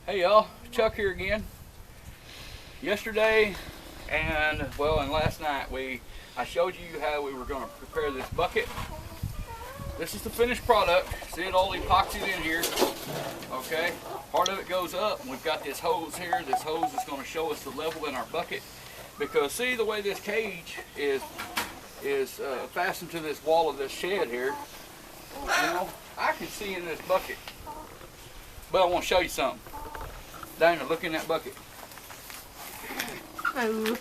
Hey y'all, Chuck here again. Yesterday and last night I showed you how we were going to prepare this bucket. This is the finished product. See it all epoxied in here. Okay, part of it goes up and we've got this hose here. This hose is going to show us the level in our bucket, because see the way this cage is fastened to this wall of this shed here. You know, I can see in this bucket, but I want to show you something. Dana, look in that bucket. Oh.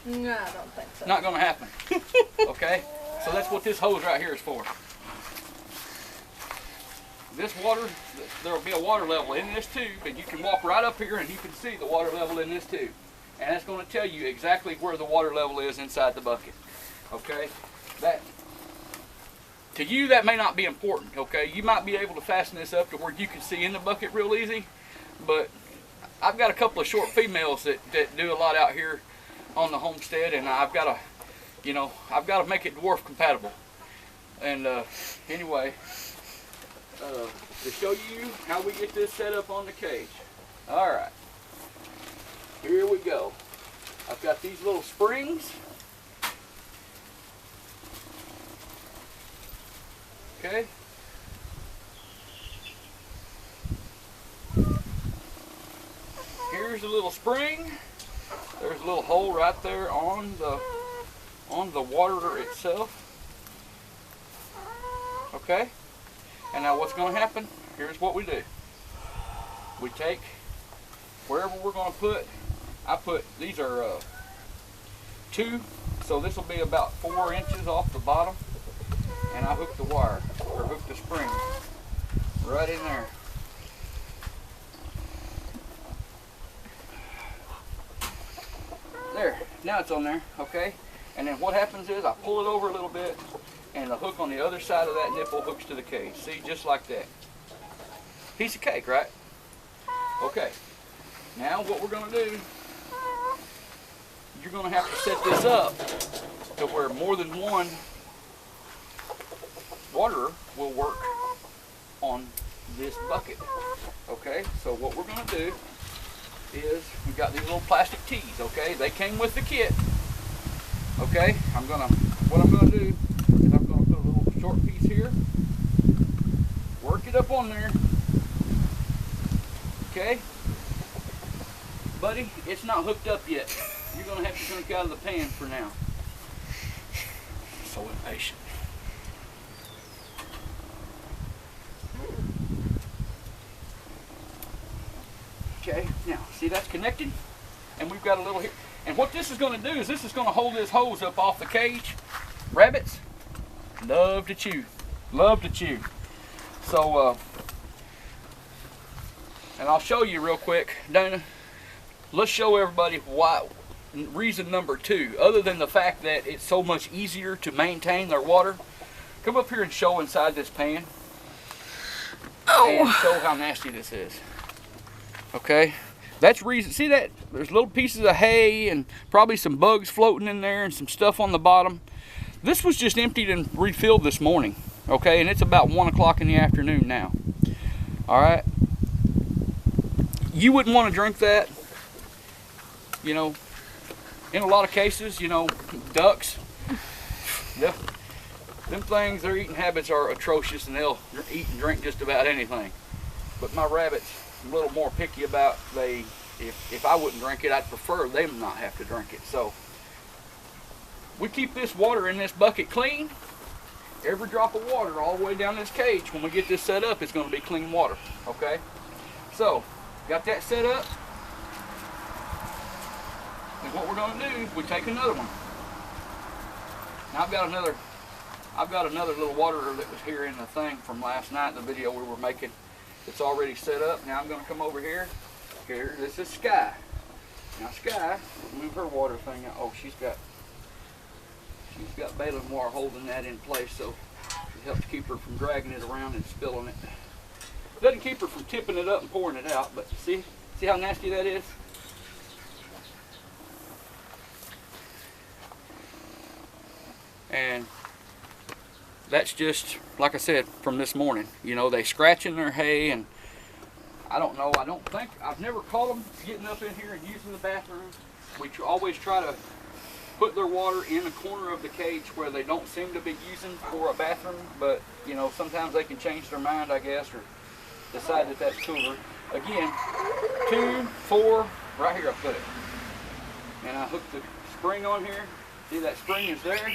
No, I don't think so. Not going to happen. Okay? So that's what this hose right here is for. This water, there will be a water level in this tube, and you can walk right up here and you can see the water level in this tube. And that's going to tell you exactly where the water level is inside the bucket. Okay? To you, that may not be important, okay? You might be able to fasten this up to where you can see in the bucket real easy, but I've got a couple of short females that do a lot out here on the homestead, and I've got to make it dwarf compatible. And anyway, to show you how we get this set up on the cage. All right, here we go. I've got these little springs. Okay. Here's a little spring. There's a little hole right there on the water itself. Okay. And now what's going to happen? Here's what we do. We take wherever we're going to put. These are 2, so this will be about 4 inches off the bottom. And I hook the wire, or hook the spring right in there. There, now it's on there, okay? And then what happens is I pull it over a little bit, and the hook on the other side of that nipple hooks to the cage. See, just like that. Piece of cake, right? Okay, now what we're gonna do, you're gonna have to set this up to where more than one water will work on this bucket. Okay, so what we're going to do is we've got these little plastic tees. Okay, they came with the kit. Okay, what I'm going to do is I'm going to put a little short piece here, work it up on there. Okay, buddy, it's not hooked up yet. You're going to have to drink out of the pan for now. So impatient. Okay, now see that's connected, and we've got a little here. And what this is going to do is this is going to hold this hose up off the cage. Rabbits love to chew, So, and I'll show you real quick, Dana. Let's show everybody why. Reason number 2, other than the fact that it's so much easier to maintain their water. Come up here and show inside this pan. And show how nasty this is. Okay, that's reason. See that? There's little pieces of hay and probably some bugs floating in there and some stuff on the bottom. This was just emptied and refilled this morning. Okay, and it's about 1 o'clock in the afternoon now. All right, you wouldn't want to drink that. You know, in a lot of cases, you know, ducks, them things, their eating habits are atrocious, and they'll eat and drink just about anything. But my rabbits, a little more picky about if I wouldn't drink it, I'd prefer them not have to drink it. So we keep this water in this bucket clean. Every drop of water all the way down this cage, when we get this set up, it's going to be clean water. Okay, so got that set up, and what we're going to do, we take another one. Now I've got another little water that was here in the thing from last night, the video we were making. It's already set up. Now I'm going to come over here. Here, this is Sky. Now Sky, move her water thing out. Oh, she's got baling wire holding that in place, so it helps keep her from dragging it around and spilling it. Doesn't keep her from tipping it up and pouring it out, but see how nasty that is? And that's just, like I said, from this morning. You know, they scratching their hay and I don't know. I've never caught them getting up in here and using the bathroom. We always try to put their water in the corner of the cage where they don't seem to be using for a bathroom, but you know, sometimes they can change their mind, I guess, or decide that that's cooler. Again, 2, 4, right here I put it. And I hook the spring on here. See, that spring is there.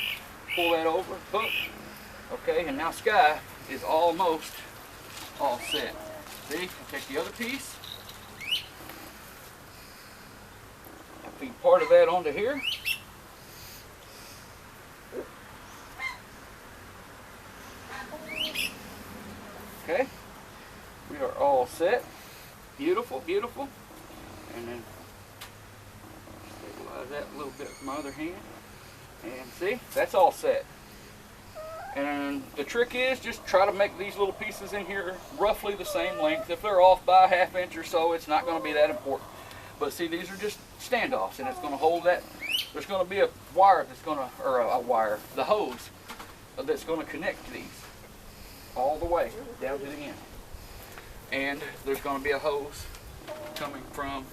Pull that over, hook. Okay, and now Sky is almost all set. See, take the other piece. Feed part of that onto here. Okay, we are all set. Beautiful, beautiful. And then stabilize that a little bit with my other hand. And see, that's all set. And the trick is just try to make these little pieces in here roughly the same length. If they're off by a ½ inch or so, it's not going to be that important. But see, these are just standoffs, and it's going to hold that. There's going to be a wire that's going to, or a wire, the hose that's going to connect these all the way down to the end. And there's going to be a hose coming from,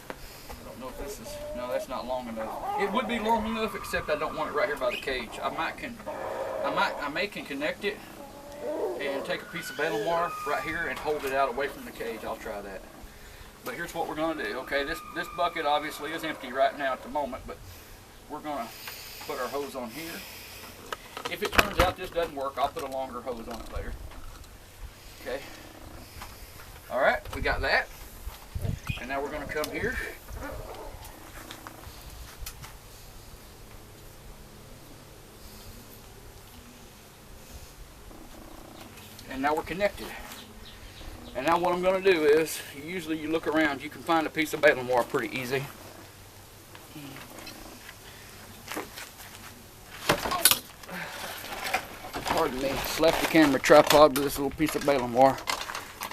I don't know if this is, no, that's not long enough. It would be long enough, except I don't want it right here by the cage. I may can connect it and take a piece of baling wire right here and hold it out away from the cage. I'll try that. But here's what we're going to do. Okay, this bucket obviously is empty right now at the moment, but we're going to put our hose on here. If it turns out this doesn't work, I'll put a longer hose on it later. Okay. All right, we got that. And now we're going to come here. And now we're connected. And now what I'm going to do is, usually you look around, you can find a piece of baling wire pretty easy. Pardon me, left the camera tripod with this little piece of baling wire.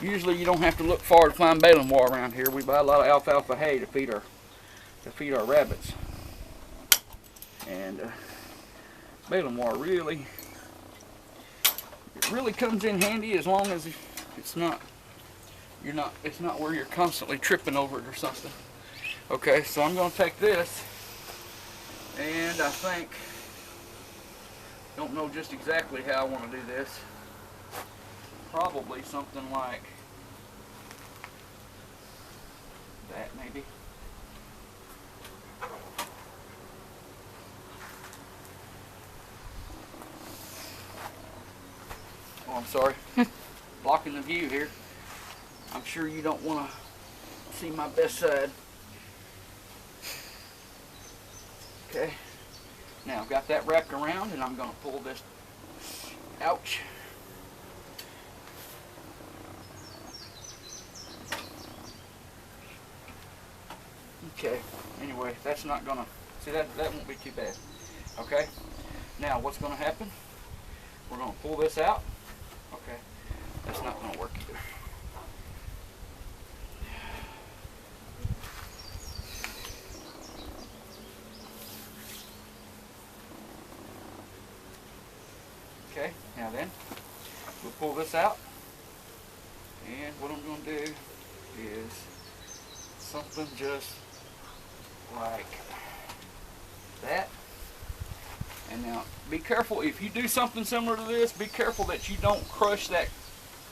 Usually you don't have to look far to find baling wire around here. We buy a lot of alfalfa hay to feed our rabbits. And baling wire really comes in handy as long as it's not where you're constantly tripping over it or something. Okay, so I'm going to take this, and I think, don't know just exactly how I want to do this. Probably something like that, maybe. Oh, I'm sorry. Blocking the view here. I'm sure you don't want to see my best side. Okay. Now I've got that wrapped around, and I'm going to pull this. Ouch. Okay. Anyway, that's not going to, see, that won't be too bad. Okay. Now what's going to happen? We're going to pull this out. Okay. That's not going to work either. Okay, now then, we'll pull this out, and what I'm going to do is something just like that. And now, be careful, if you do something similar to this, be careful that you don't crush that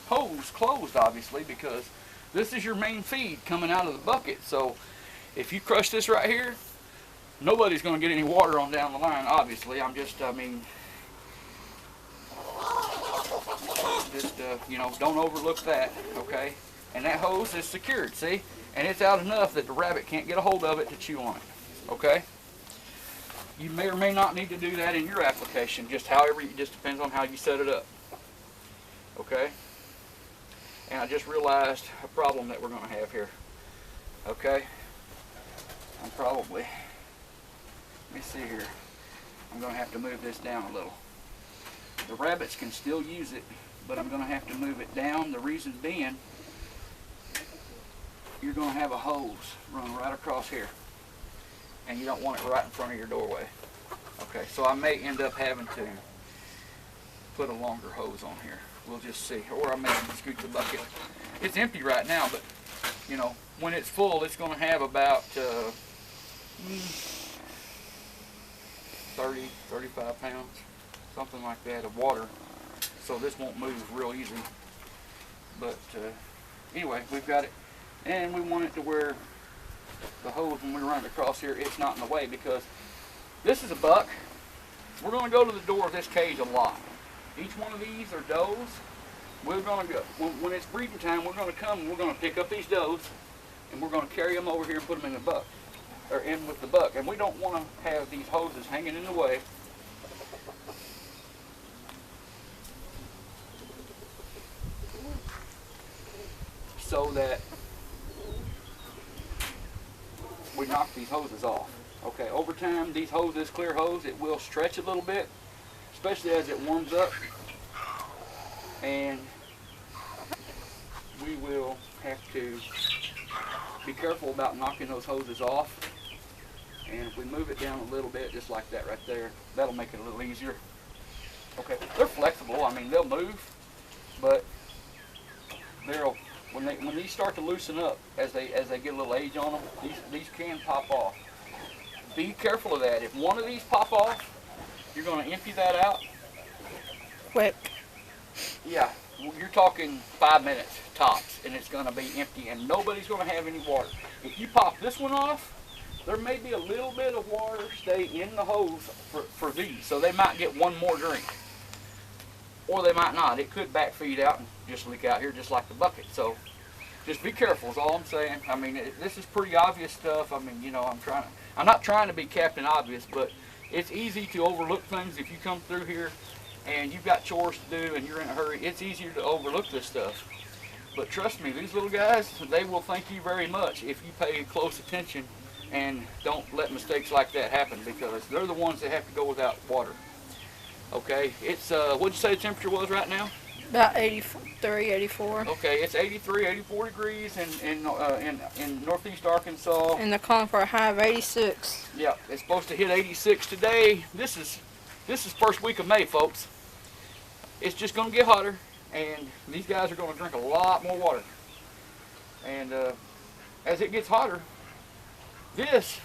hose closed, obviously, because this is your main feed coming out of the bucket. So if you crush this right here, nobody's going to get any water on down the line, obviously. You know, don't overlook that, okay? And that hose is secured, see? And it's out enough that the rabbit can't get a hold of it to chew on it, okay? You may or may not need to do that in your application, just depends on how you set it up, okay? And I just realized a problem that we're going to have here, okay? Let me see here. I'm going to have to move this down a little. The rabbits can still use it, but I'm going to have to move it down. The reason being, you're going to have a hose run right across here, and you don't want it right in front of your doorway. Okay, so I may end up having to, I'm going to have to move this down a little. The rabbits can still use it, but I'm going to have to move it down. The reason being, you're going to have a hose run right across here, and you don't want it right in front of your doorway. Okay, so I may end up having to, I'm going to have to move this down a little. The rabbits can still use it, but I'm going to have to move it down. The reason being, you're going to have a hose run right across here, and you don't want it right in front of your doorway. Okay, so I may end up having to put a longer hose on here. We'll just see. Or I may scoot the bucket. It's empty right now, but you know, when it's full, it's going to have about 30, 35 pounds, something like that, of water. So this won't move real easy. But anyway, we've got it. And we want it to where the hose, when we run it across here, it's not in the way, because this is a buck. We're going to go to the door of this cage a lot. Each one of these are does. We're going to go, when it's breeding time, we're going to come and we're going to pick up these does and we're going to carry them over here and put them in the buck, or in with the buck. And we don't want to have these hoses hanging in the way. So that we knock these hoses off. Okay, over time, these hoses, clear hose, it will stretch a little bit, especially as it warms up. And we will have to be careful about knocking those hoses off. And if we move it down a little bit, just like that right there, that'll make it a little easier. Okay, they're flexible. I mean, they'll move, but they'll, when these start to loosen up as they get a little age on them, these can pop off. Be careful of that. If one of these pop off, you're going to empty that out. Quick. Yeah, you're talking 5 minutes tops, and it's going to be empty, and nobody's going to have any water. If you pop this one off, there may be a little bit of water stay in the hose for these, so they might get one more drink. Or they might not. It could backfeed out and just leak out here just like the bucket. So just be careful is all I'm saying. I mean, this is pretty obvious stuff. I mean, you know, I'm not trying to be Captain Obvious, but it's easy to overlook things if you come through here and you've got chores to do and you're in a hurry. It's easier to overlook this stuff. But trust me, these little guys, they will thank you very much if you pay close attention and don't let mistakes like that happen, because they're the ones that have to go without water. Okay, it's, what'd you say the temperature was right now? About 83, 84. Okay, it's 83, 84 degrees in northeast Arkansas. And they're calling for a high of 86. Yeah, it's supposed to hit 86 today. This is first week of May, folks. It's just going to get hotter, and these guys are going to drink a lot more water. And as it gets hotter,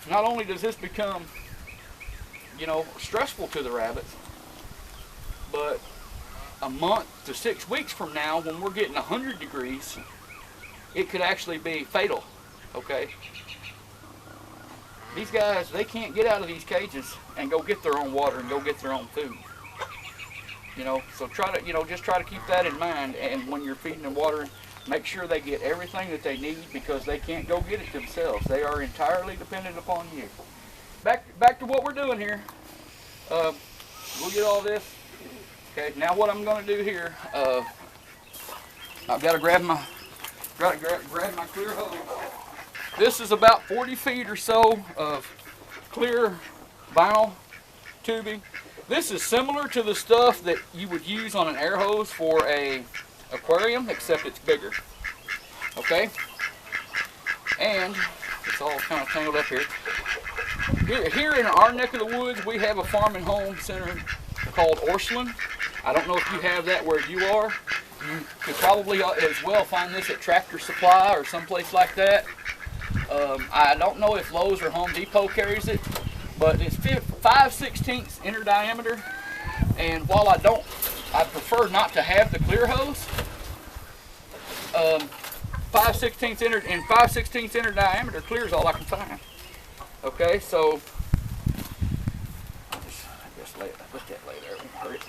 not only does this become, you know, stressful to the rabbits, but a month to 6 weeks from now, when we're getting 100 degrees, it could actually be fatal. Okay, these guys, they can't get out of these cages and go get their own water and go get their own food. You know, so just try to keep that in mind. And when you're feeding and watering, make sure they get everything that they need, because they can't go get it themselves. They are entirely dependent upon you. Back to what we're doing here. We'll get all this. Okay, now what I'm going to do here, I've got to grab my clear hose. This is about 40 feet or so of clear vinyl tubing. This is similar to the stuff that you would use on an air hose for a aquarium, except it's bigger. Okay, and it's all kind of tangled up here. Here in our neck of the woods, we have a farm and home center called Orscheln. I don't know if you have that where you are. You could probably as well find this at Tractor Supply or someplace like that. I don't know if Lowe's or Home Depot carries it, but it's 5/16 inner diameter. And while I prefer not to have the clear hose. 5/16 inner and 5/16 inner diameter clear is all I can find. Okay, so I'll just let that lay there. It won't hurt it.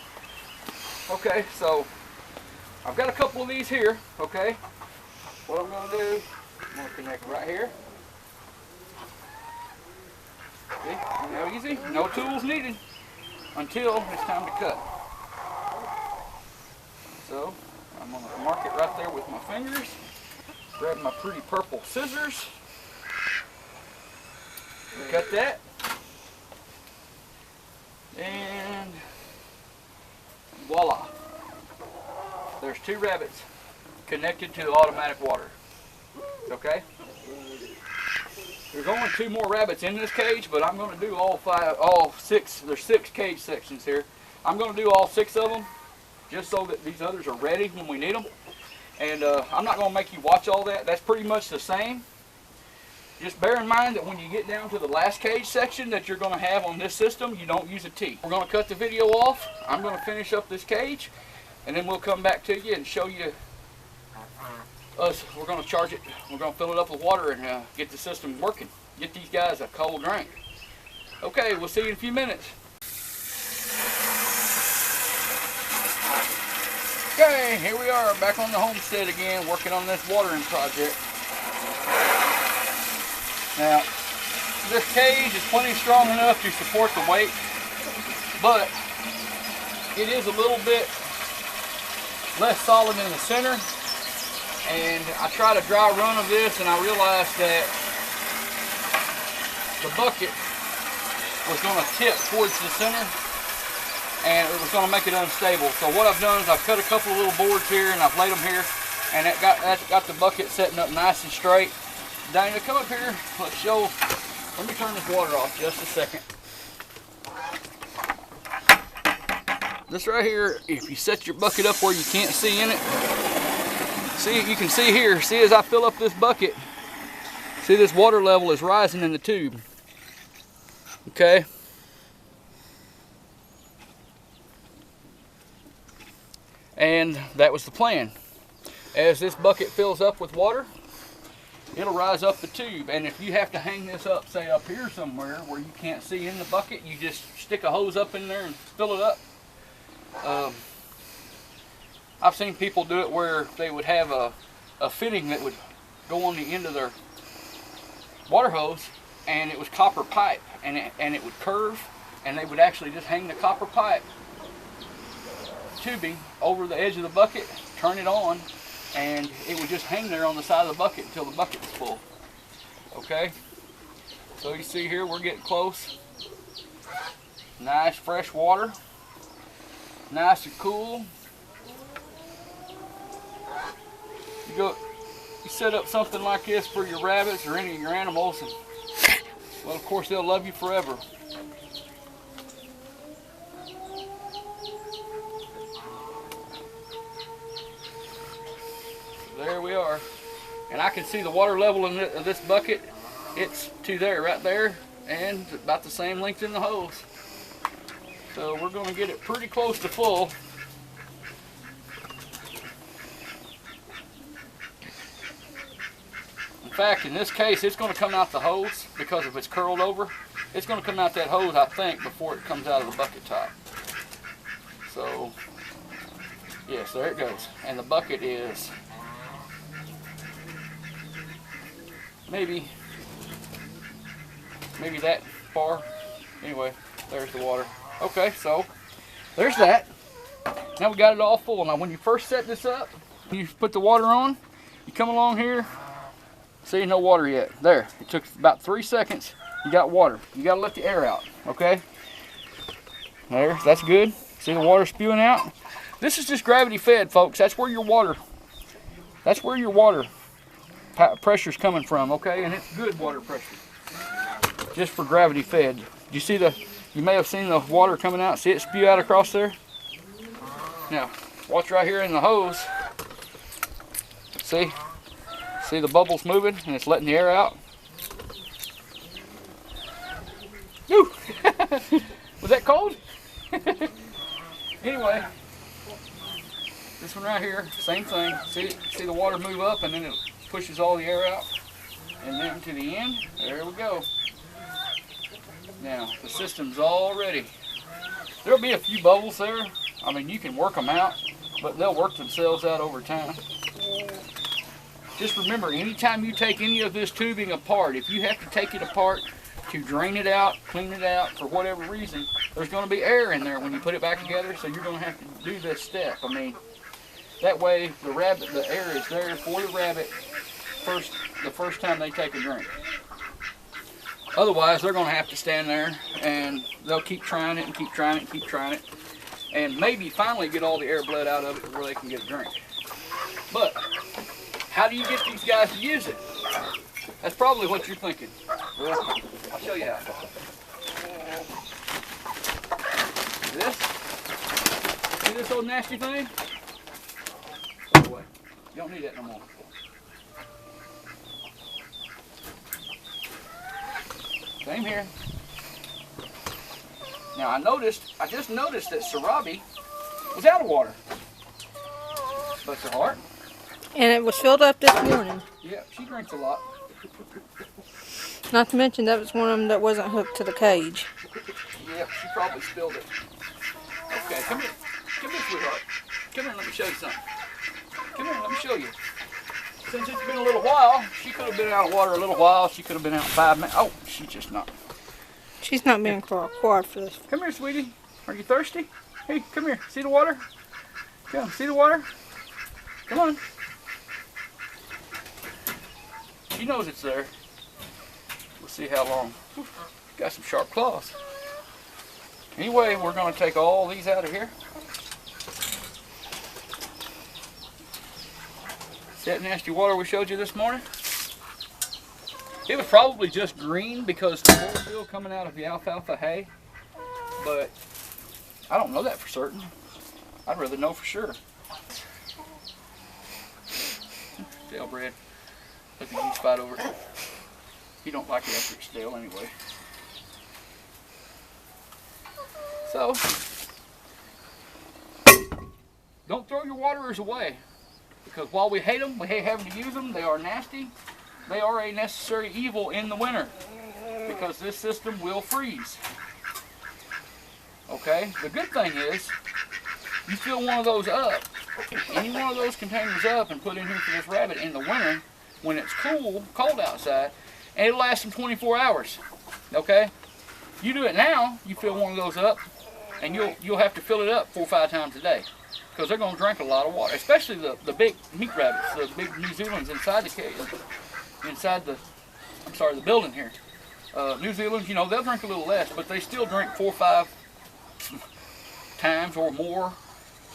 Okay, so I've got a couple of these here. Okay, what I'm going to do, I'm going to connect right here. See how easy? No tools needed until it's time to cut. So I'm going to mark it right there with my fingers. Grab my pretty purple scissors. Cut that. And voila. There's 2 rabbits connected to the automatic water. Okay? There's only 2 more rabbits in this cage, but I'm going to do all 6. There's 6 cage sections here. I'm going to do all 6 of them just so that these others are ready when we need them. And I'm not going to make you watch all that. That's pretty much the same. Just bear in mind that when you get down to the last cage section that you're going to have on this system, you don't use a T. We're going to cut the video off. I'm going to finish up this cage, and then we'll come back to you and show you us. We're going to charge it. We're going to fill it up with water and get the system working. Get these guys a cold drink. Okay, we'll see you in a few minutes. Okay, here we are back on the homestead again, working on this watering project. Now, this cage is plenty strong enough to support the weight, but it is a little bit less solid in the center. And I tried a dry run of this, and I realized that the bucket was going to tip towards the center, and it was going to make it unstable. So what I've done is I've cut a couple of little boards here, and I've laid them here, and that's got the bucket setting up nice and straight. Daniel, come up here. Let me turn this water off just a second. This right here, if you set your bucket up where you can't see in it, see, you can see here, see as I fill up this bucket, see this water level is rising in the tube. Okay. And that was the plan. As this bucket fills up with water, it'll rise up the tube. And if you have to hang this up, say up here somewhere where you can't see in the bucket, you just stick a hose up in there and fill it up. I've seen people do it where they would have a fitting that would go on the end of their water hose, and it was copper pipe, and it would curve, and they would actually just hang the copper pipe tubing over the edge of the bucket, turn it on, and it would just hang there on the side of the bucket until the bucket was full. Okay, so you see here we're getting close. Nice fresh water, nice and cool. You set up something like this for your rabbits or any of your animals, and well, of course they'll love you forever. There we are, and I can see the water level in this bucket. It's to there, right there, and about the same length in the hose. So we're going to get it pretty close to full. In fact, in this case, it's going to come out the hose because if it's curled over, it's going to come out that hose, I think, before it comes out of the bucket top. So, yes, there it goes. And the bucket is maybe that far. Anyway, there's the water. Okay, so there's that. Now we got it all full. Now when you first set this up, you put the water on, you come along here, see, no water yet. There, it took about 3 seconds. You got water. You got to let the air out, okay? There, that's good. See the water spewing out? This is just gravity fed, folks. That's where your water pressure's coming from, okay? And it's good water pressure, just for gravity fed. You see you may have seen the water coming out. See it spew out across there? Now, watch right here in the hose. See the bubbles moving, and it's letting the air out. Woo! Was that cold? Anyway, this one right here, same thing. See the water move up, and then it pushes all the air out, and then to the end. There we go. Now the system's all ready. There'll be a few bubbles there. I mean, you can work them out, but they'll work themselves out over time. Just remember, anytime you take any of this tubing apart, if you have to take it apart to drain it out, clean it out, for whatever reason, there's going to be air in there when you put it back together, so you're going to have to do this step. I mean, that way the air is there for the rabbit the first time they take a drink. Otherwise, they're going to have to stand there, and they'll keep trying it and keep trying it and keep trying it, and maybe finally get all the air bled out of it where they can get a drink. But how do you get these guys to use it? That's probably what you're thinking. Well, I'll show you how. See this old nasty thing? Put it away. You don't need that no more. Same here. Now I just noticed that Sarabi was out of water. Bless her heart. And it was filled up this morning. Yeah, she drinks a lot. Not to mention that was one of them that wasn't hooked to the cage. Yeah, she probably spilled it. Okay, come here. Come here, sweetheart. Come here and let me show you something. Come here and let me show you. Since it's been a little while, she could have been out of water a little while. She could have been out 5 minutes. Oh, she's just not. She's not being required for this. Come here, sweetie. Are you thirsty? Hey, come here. See the water? Come, see the water? Come on. She knows it's there. We'll see how long. Got some sharp claws. Anyway, we're going to take all these out of here. See that nasty water we showed you this morning? It was probably just green because the chlorophyll coming out of the alfalfa hay, but I don't know that for certain. I'd rather know for sure. Stale bread. Let the geese fight over it. He don't like it after it's stale anyway. So, don't throw your waterers away, because while we hate them, we hate having to use them, they are nasty. They are a necessary evil in the winter, because this system will freeze. Okay, the good thing is, you fill one of those up, any one of those containers up and put in here for this rabbit in the winter, when it's cold outside, and it'll last them 24 hours, okay? You do it now, you fill one of those up, and you'll have to fill it up 4 or 5 times a day, because they're going to drink a lot of water, especially the big meat rabbits, the big New Zealand's inside the cage, the building here. New Zealand's, you know, they'll drink a little less, but they still drink 4 or 5 times or more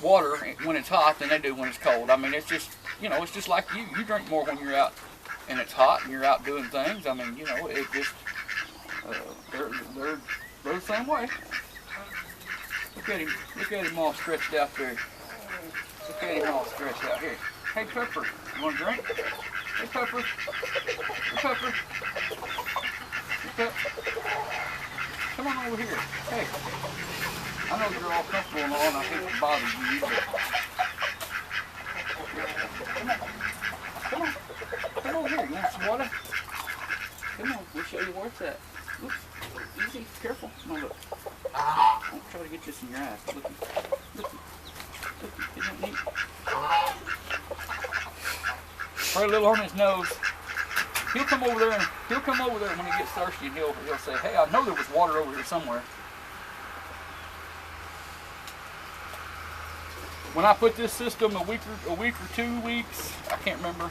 water when it's hot than they do when it's cold. I mean, it's just, you know, it's just like you. You drink more when you're out and it's hot and you're out doing things. I mean, you know, it just, they're the same way. Look at him all stretched out there. Look at him all stretched out here. Hey, Pepper, you want a drink? Hey, Pepper. Hey, Pepper. Hey, Pepper. Come on over here. Hey. I know you're all comfortable and all, and I hate to bother you, but come on. Come over here. You want some water? Come on, we'll show you where it's at. Oops. Easy, careful. Come on, look. Don't try to get this in your eyes. Look. Isn't that neat? Spray a little on his nose. He'll come over there when he gets thirsty, and he'll say, "Hey, I know there was water over here somewhere." When I put this system a week or 2 weeks, I can't remember.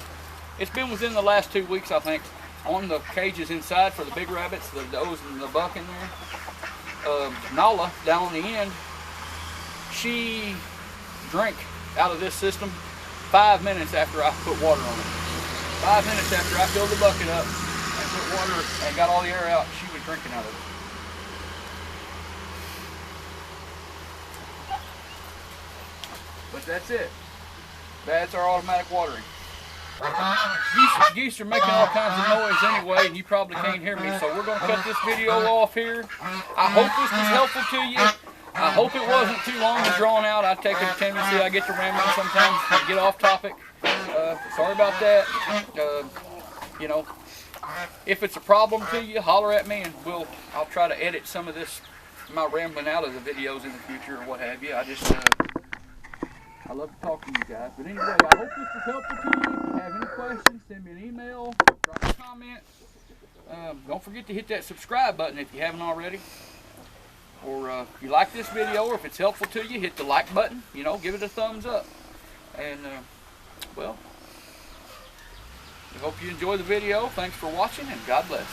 It's been within the last 2 weeks, I think, on the cages inside for the big rabbits, the does and the buck in there. Nala, down on the end, she drank out of this system 5 minutes after I put water on it. 5 minutes after I filled the bucket up and put water and got all the air out, she was drinking out of it. But that's it. That's our automatic watering. Geese are making all kinds of noise anyway, and you probably can't hear me, so we're going to cut this video off here. I hope this was helpful to you. I hope it wasn't too long and drawn out. I take a tendency, I get to rambling sometimes, get off topic. Sorry about that. You know, if it's a problem to you, holler at me, and I'll try to edit some of this, my rambling out of the videos in the future or what have you. I love to talk to you guys. But anyway, I hope this was helpful to you. If you have any questions, send me an email, drop a comment. Don't forget to hit that subscribe button if you haven't already. Or if you like this video, or if it's helpful to you, hit the like button. You know, give it a thumbs up. And, well, I hope you enjoy the video. Thanks for watching, and God bless.